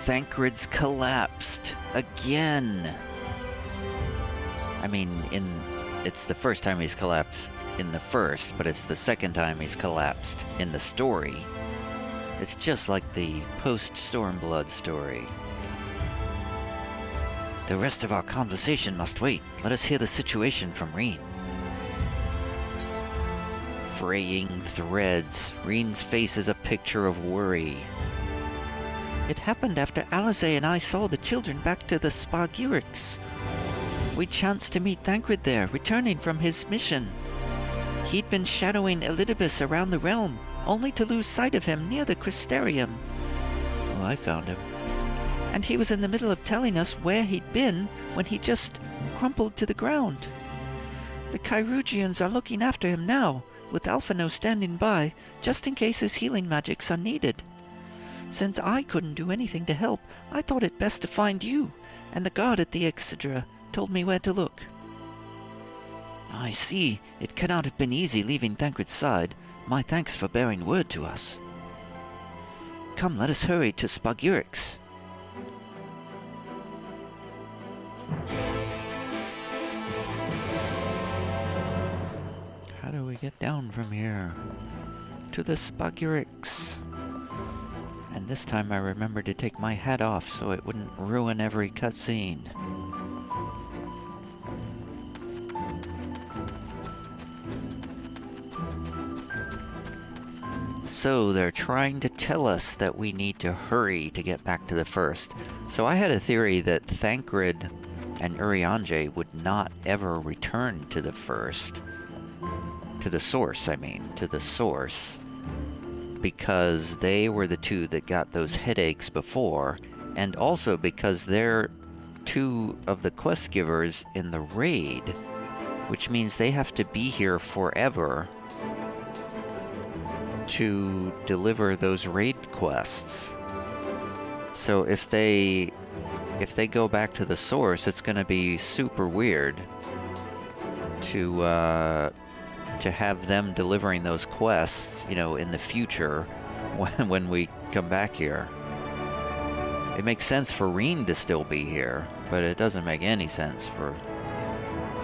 Thancred's collapsed again. I mean, it's the first time he's collapsed in the first, but it's the second time he's collapsed in the story. It's just like the post-Stormblood story. The rest of our conversation must wait. Let us hear the situation from Reen. Fraying threads. Reen's face is a picture of worry. It happened after Alizé and I saw the children back to the Spargyrix. We chanced to meet Thancred there, returning from his mission. He'd been shadowing Elidibus around the realm, only to lose sight of him near the Crystarium. Oh, I found him. And he was in the middle of telling us where he'd been when he just crumpled to the ground. The Chirurgians are looking after him now, with Alphino standing by, just in case his healing magics are needed. Since I couldn't do anything to help, I thought it best to find you, and the guard at the Exedra told me where to look. I see. It cannot have been easy leaving Thancred's side. My thanks for bearing word to us. Come, let us hurry to Spargyrix. How do we get down from here? To the Spargyrix. And this time I remembered to take my hat off so it wouldn't ruin every cutscene. So they're trying to tell us that we need to hurry to get back to the first. So I had a theory that Thancred and Urianger would not ever return to the first. To the source, I mean. To the source. Because they were the two that got those headaches before. And also because they're two of the quest givers in the raid. Which means they have to be here forever to deliver those raid quests. So if they go back to the source, it's going to be super weird to have them delivering those quests, you know, in the future when we come back here. It makes sense for Reen to still be here, but it doesn't make any sense for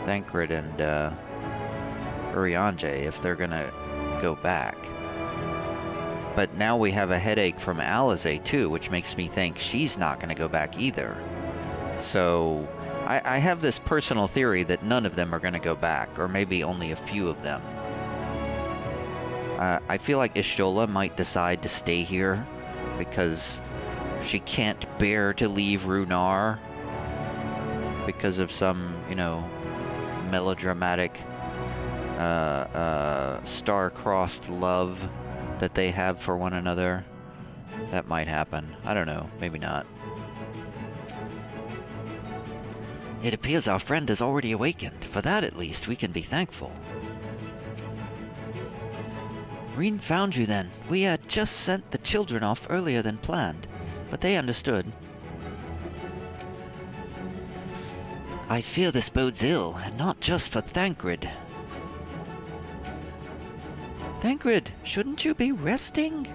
Thancred and Urianger if they're going to go back. But now we have a headache from Alizé too, which makes me think she's not going to go back either. So I have this personal theory that none of them are going to go back, or maybe only a few of them. I feel like Y'shtola might decide to stay here because she can't bear to leave Runar because of some, you know, melodramatic star-crossed love that they have for one another. That might happen. I don't know. Maybe not. It appears our friend has already awakened. For that, at least, we can be thankful. Reen found you then. We had just sent the children off earlier than planned, but they understood. I fear this bodes ill, and not just for Thancred. Thancred, shouldn't you be resting?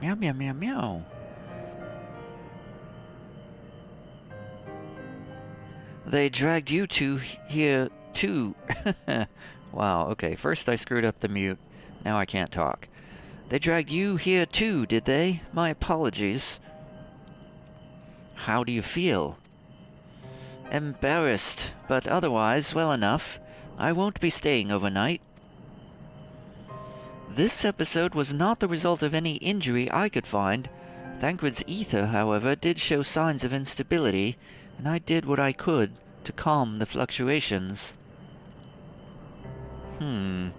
Meow, meow, meow, meow. They dragged you two here, too. Wow, okay. First I screwed up the mute. Now I can't talk. They dragged you here, too, did they? My apologies. How do you feel? Embarrassed, but otherwise well enough. I won't be staying overnight. This episode was not the result of any injury I could find. Thancred's ether, however, did show signs of instability, and I did what I could to calm the fluctuations. And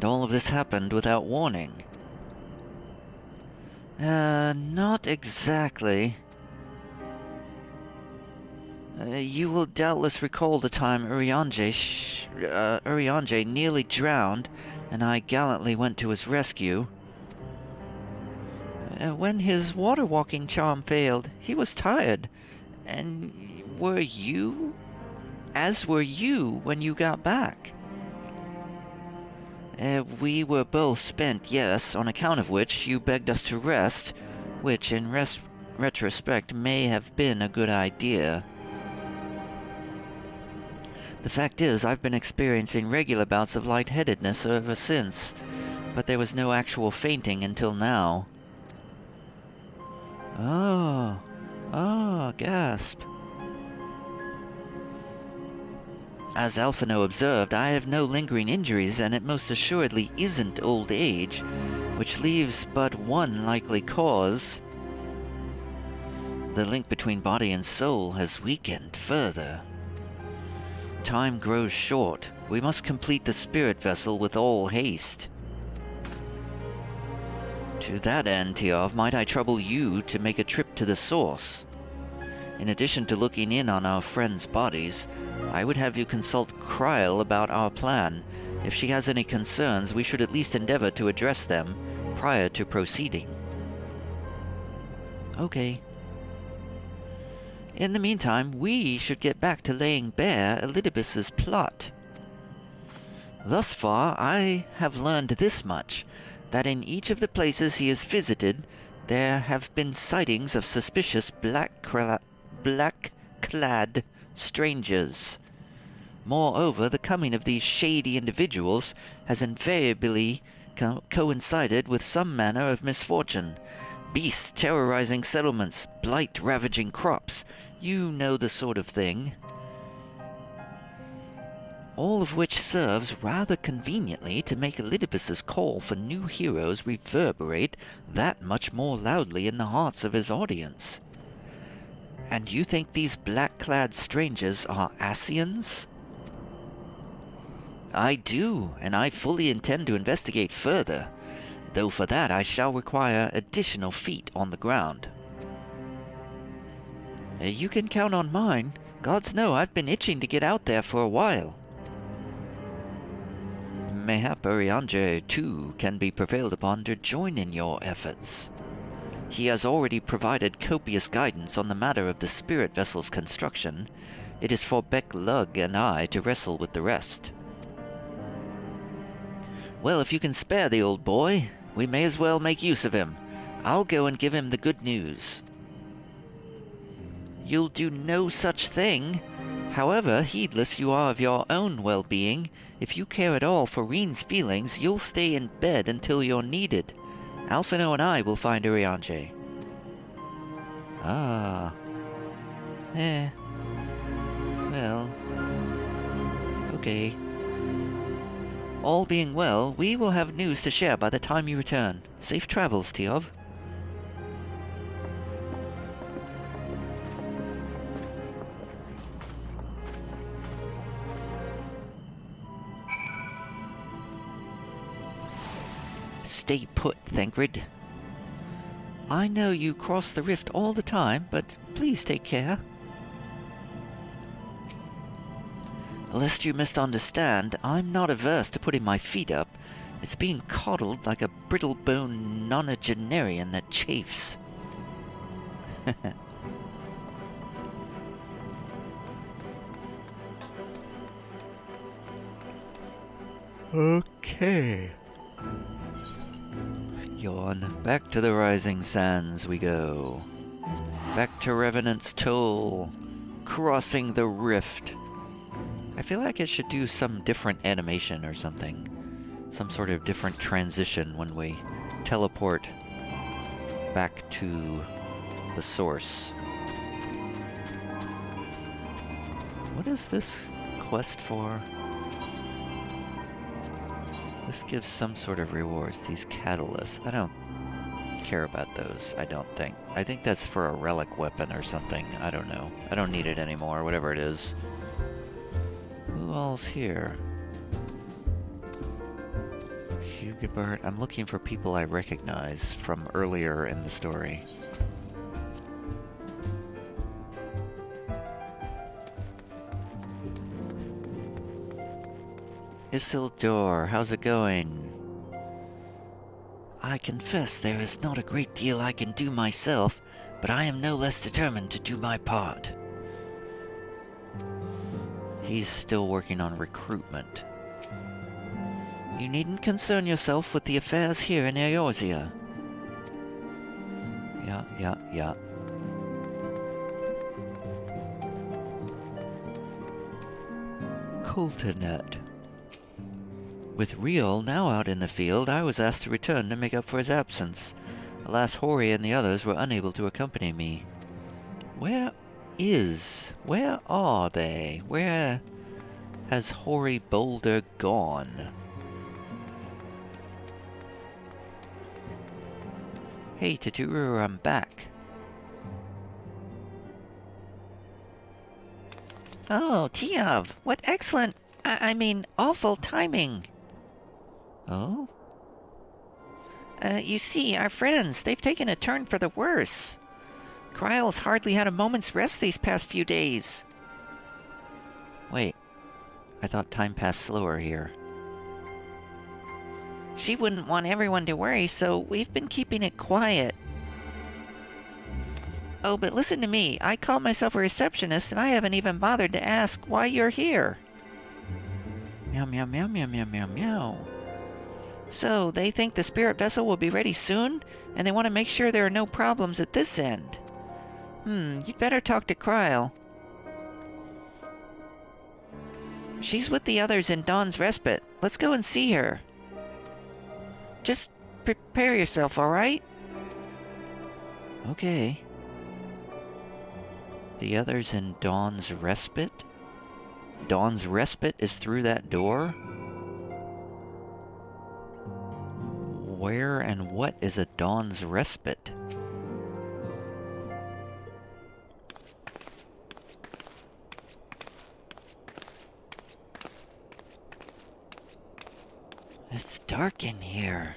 all of this happened without warning. Not exactly. You will doubtless recall the time Urianger nearly drowned, and I gallantly went to his rescue. When his water-walking charm failed, he was tired, and were you? As were you when you got back. We were both spent, yes, on account of which you begged us to rest, which in retrospect may have been a good idea. The fact is, I've been experiencing regular bouts of lightheadedness ever since, but there was no actual fainting until now. Gasp. As Alphino observed, I have no lingering injuries, and it most assuredly isn't old age, which leaves but one likely cause. The link between body and soul has weakened further. Time grows short. We must complete the spirit vessel with all haste. To that end, Tiav, might I trouble you to make a trip to the source? In addition to looking in on our friends' bodies, I would have you consult Kryl about our plan. If she has any concerns, we should at least endeavor to address them prior to proceeding. Okay. In the meantime, we should get back to laying bare Elidibus's plot. Thus far, I have learned this much, that in each of the places he has visited, there have been sightings of suspicious black-clad strangers. Moreover, the coming of these shady individuals has invariably coincided with some manner of misfortune. Beasts terrorizing settlements, blight ravaging crops, you know the sort of thing. All of which serves rather conveniently to make Elidibus's call for new heroes reverberate that much more loudly in the hearts of his audience. And you think these black-clad strangers are Ascians? I do, and I fully intend to investigate further, though for that I shall require additional feet on the ground. You can count on mine. Gods know I've been itching to get out there for a while. Mayhap Urianger, too, can be prevailed upon to join in your efforts. He has already provided copious guidance on the matter of the spirit vessel's construction. It is for Beck Lug and I to wrestle with the rest. Well, if you can spare the old boy, we may as well make use of him. I'll go and give him the good news. You'll do no such thing. However heedless you are of your own well-being, if you care at all for Reen's feelings, you'll stay in bed until you're needed. Alphino and I will find Urianger. Ah. Well. Okay. All being well, we will have news to share by the time you return. Safe travels, Tiav. Stay put, Thancred. I know you cross the rift all the time, but please take care. Lest you misunderstand, I'm not averse to putting my feet up. It's being coddled like a brittle-boned nonagenarian that chafes. Okay. Yawn. Back to the rising sands we go. Back to Revenant's Toll. Crossing the rift. I feel like it should do some different animation or something. Some sort of different transition when we teleport back to the source. What is this quest for? This gives some sort of rewards. These catalysts. I don't care about those, I don't think. I think that's for a relic weapon or something. I don't know. I don't need it anymore, whatever it is. Who all's here? Hugibert. I'm looking for people I recognize from earlier in the story. Isildur, how's it going? I confess there is not a great deal I can do myself, but I am no less determined to do my part. He's still working on recruitment. You needn't concern yourself with the affairs here in Eorzea. Yeah. Coulternet. With Riol now out in the field, I was asked to return to make up for his absence. Alas, Hori and the others were unable to accompany me. Where are they? Where has Hori Boulder gone? Hey, Totoro, I'm back. Oh, Tiav, what excellent, I mean, awful timing. Oh? You see, our friends, they've taken a turn for the worse. Kryle's hardly had a moment's rest these past few days. Wait, I thought time passed slower here. She wouldn't want everyone to worry, so we've been keeping it quiet. Oh, but listen to me. I call myself a receptionist, and I haven't even bothered to ask why you're here. Meow, meow, meow, meow, meow, meow, meow. So, they think the spirit vessel will be ready soon, and they want to make sure there are no problems at this end. You'd better talk to Kryle. She's with the others in Dawn's Respite. Let's go and see her. Just prepare yourself, alright? Okay. The others in Dawn's Respite? Dawn's Respite is through that door? Where and what is a Dawn's Respite? It's dark in here.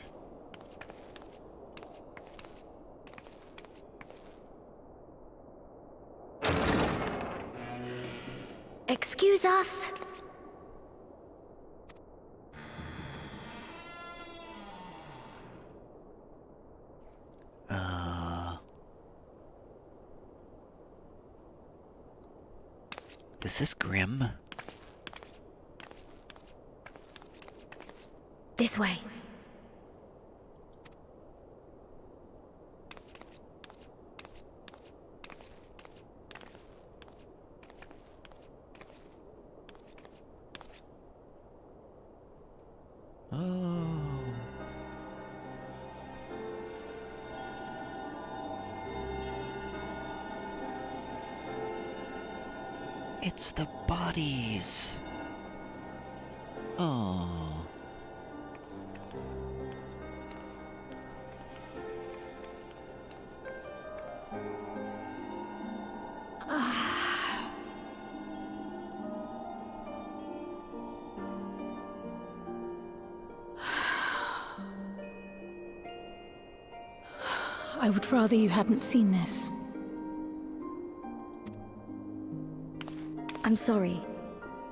Excuse us. Is this Grim? This way. Oh. It's the bodies. Oh. I would rather you hadn't seen this. I'm sorry.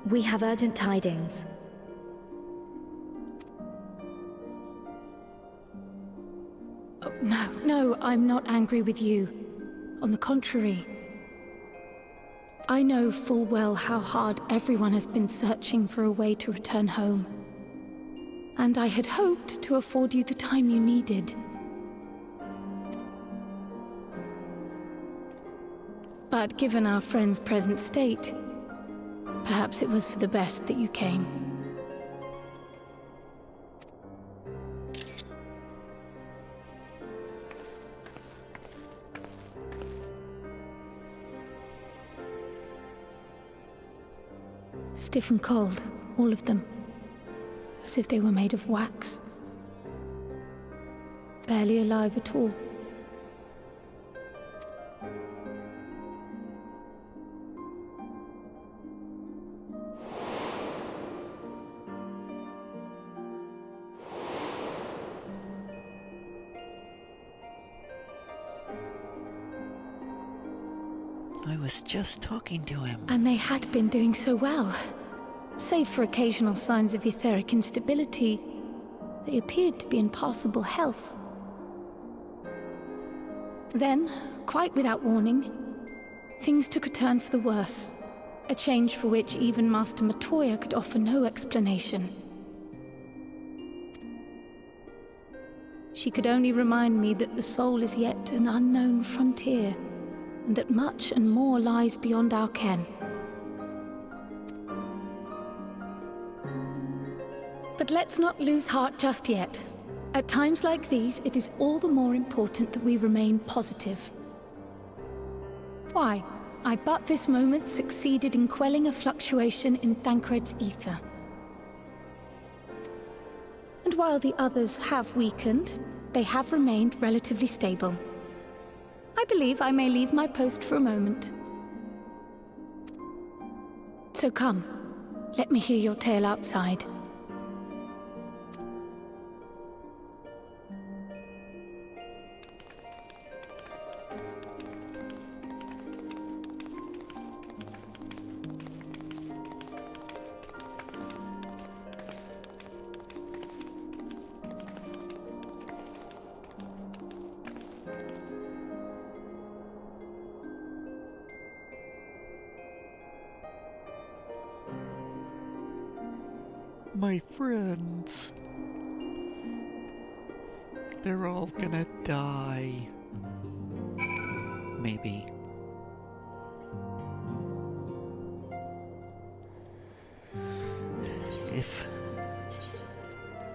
We have urgent tidings. Oh, no, I'm not angry with you. On the contrary. I know full well how hard everyone has been searching for a way to return home. And I had hoped to afford you the time you needed. But given our friend's present state, perhaps it was for the best that you came. Stiff and cold, all of them. As if they were made of wax. Barely alive at all. I was just talking to him. And they had been doing so well. Save for occasional signs of etheric instability, they appeared to be in passable health. Then, quite without warning, things took a turn for the worse. A change for which even Master Matoya could offer no explanation. She could only remind me that the soul is yet an unknown frontier, and that much and more lies beyond our ken. But let's not lose heart just yet. At times like these, it is all the more important that we remain positive. Why? I but this moment succeeded in quelling a fluctuation in Thancred's ether. And while the others have weakened, they have remained relatively stable. I believe I may leave my post for a moment. So come, let me hear your tale outside. My friends. They're all gonna die. Maybe.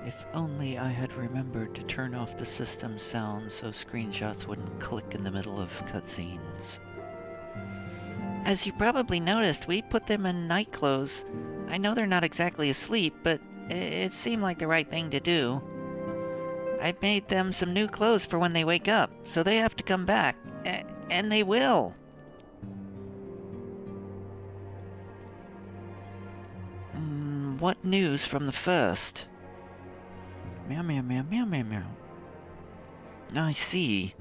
If only I had remembered to turn off the system sound so screenshots wouldn't click in the middle of cutscenes. As you probably noticed, we put them in night clothes. I know they're not exactly asleep, but it seemed like the right thing to do. I made them some new clothes for when they wake up, so they have to come back. And they will. What news from the first? Meow meow meow meow meow meow. I see.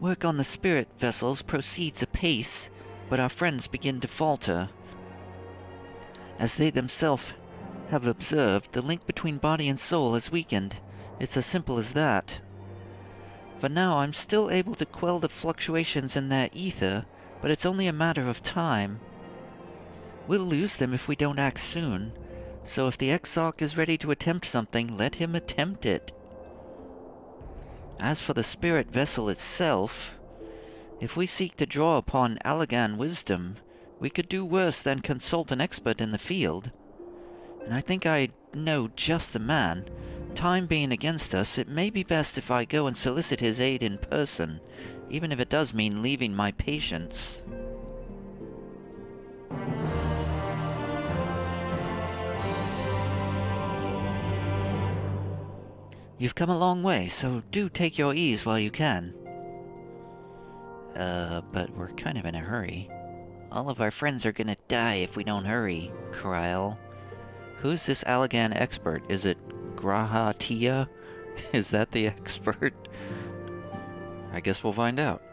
Work on the spirit vessels proceeds apace, but our friends begin to falter. As they themselves have observed, the link between body and soul has weakened. It's as simple as that. For now, I'm still able to quell the fluctuations in their ether, but it's only a matter of time. We'll lose them if we don't act soon, so if the Exarch is ready to attempt something, let him attempt it. As for the spirit vessel itself, if we seek to draw upon Allagan wisdom, we could do worse than consult an expert in the field. And I think I know just the man. Time being against us, it may be best if I go and solicit his aid in person, even if it does mean leaving my patients. You've come a long way, so do take your ease while you can. But we're kind of in a hurry. All of our friends are gonna die if we don't hurry, Kryl. Who's this Allagan expert? Is it Graha Tia? Is that the expert? I guess we'll find out.